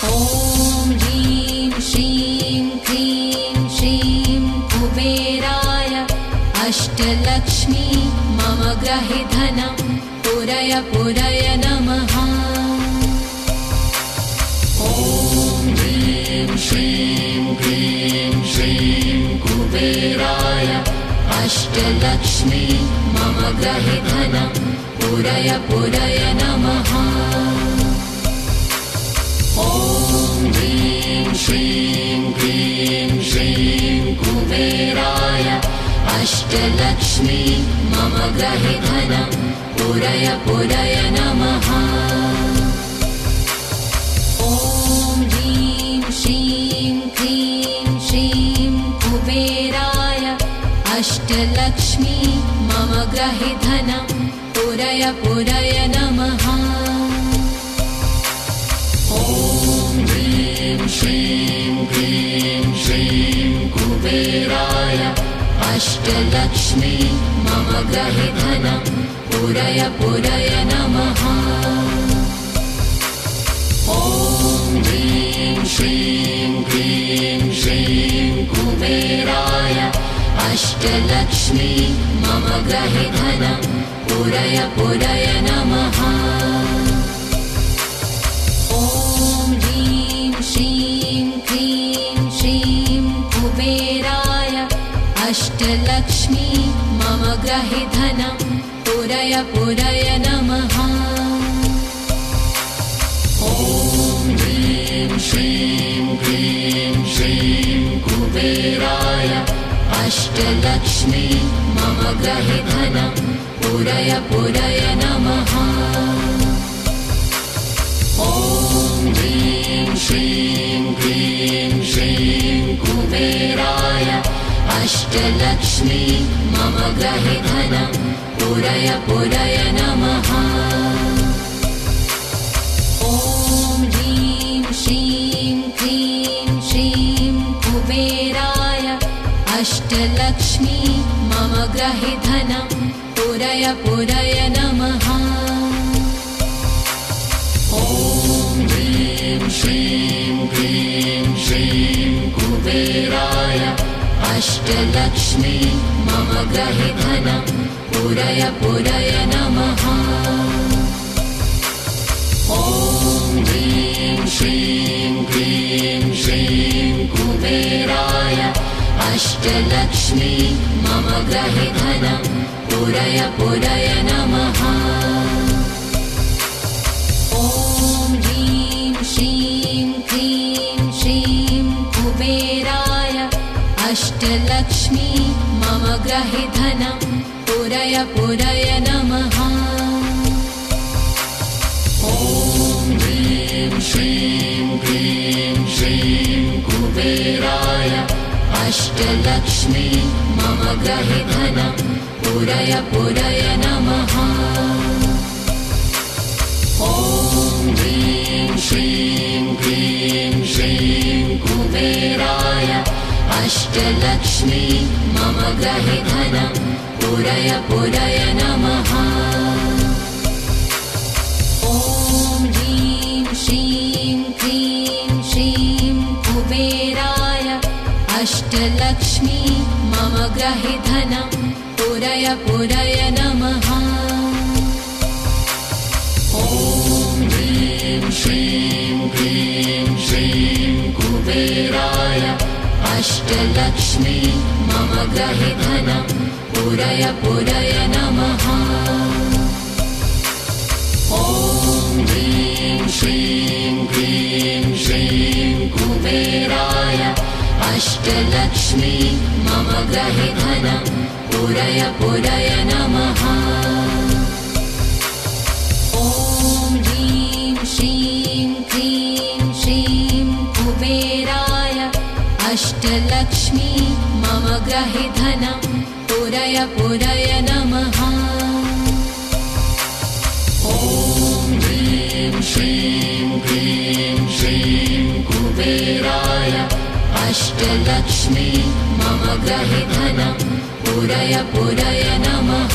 ॐ ह्रीं श्रीं क्रीं श्रीं कुबेराय अष्टलक्ष्मी मम गृहे धनं पुरय पुरय नमः। ॐ ह्रीं श्रीं क्रीं श्रीं कुबेराय अष्टलक्ष्मी मम गृहे धनं पुरय पुरय नमः। ॐ ह्रीं श्रीं क्रीं श्रीं कुबेराय अष्टलक्ष्मी मम गृहे धनं पुरय पुरय नमः। ॐ ह्रीं श्रीं क्रीं श्रीं कुबेराय अष्टलक्ष्मी मम गृहे धनं पुरय पुरय नमः। ॐ ह्रीं श्रीं क्रीं श्रीं कुबेराय अष्टलक्ष्मी मम गृहे धनं पुरय पुरय नमः। ॐ ह्रीं श्रीं क्रीं श्रीं कुबेराय अष्टलक्ष्मी मम गृहे धनं पुरय पुरय नमः। ॐ ह्रीं श्रीं क्रीं श्रीं कुबेराय अष्टलक्ष्मी मम गृहे धनं पुरय पुरय नमः। ॐ ह्रीं श्रीं क्रीं श्रीं कुबेराय अष्टलक्ष्मी मम गृहे धनं पुरय पुरय नमः। ॐ ह्रीं श्रीं क्रीं श्रीं कुबेराय अष्टलक्ष्मी मम गृहे धनं पुरय पुरय नमः। ॐ ह्रीं श्रीं क्रीं श्रीं कुबेराय अष्टलक्ष्मी मम गृहे धनं पुरय पुरय नमः। ॐ ह्रीं श्रीं क्रीं श्रीं कुबेराय अष्टलक्ष्मी मम गृहे धनं पुरय पुरय नमः। ॐ ह्रीं श्रीं क्रीं श्रीं कुबेराय अष्टलक्ष्मी मम गृहे धनं पुरय पुरय नमः। ॐ ह्रीं श्रीं क्रीं श्रीं कुबेराय अष्टलक्ष्मी मम गृहे धनं पुरय पुरय नमः। ॐ ह्रीं श्रीं क्रीं श्रीं कुबेराय अष्टलक्ष्मी मम गृहे धनं पुरय पुरय नमः। ॐ ह्रीं श्रीं क्रीं श्रीं कुबेराय अष्टलक्ष्मी मम गृहे धनं पुरय पुरय नमः। ॐ ह्रीं श्रीं क्रीं श्रीं कुबेराय अष्टलक्ष्मी मम गृहे धनं पुरय पुरय नमः। ॐ ह्रीं श्रीं क्रीं श्रीं कुबेराय अष्टलक्ष्मी मम गृहे धनं पुरय पुरय नमः। ॐ ह्रीं श्रीं क्रीं श्रीं कुबेराय अष्टलक्ष्मी मम गृहे धनं पुरय पुरय नमः। ॐ ह्रीं श्रीं क्रीं श्रीं कुबेराय अष्टलक्ष्मी मम गृहे धनं पुरय पुरय नमः। ॐ ह्रीं श्रीं क्रीं श्रीं कुबेराय अष्टलक्ष्मी मम गृहे धनं पुरय पुरय नमः।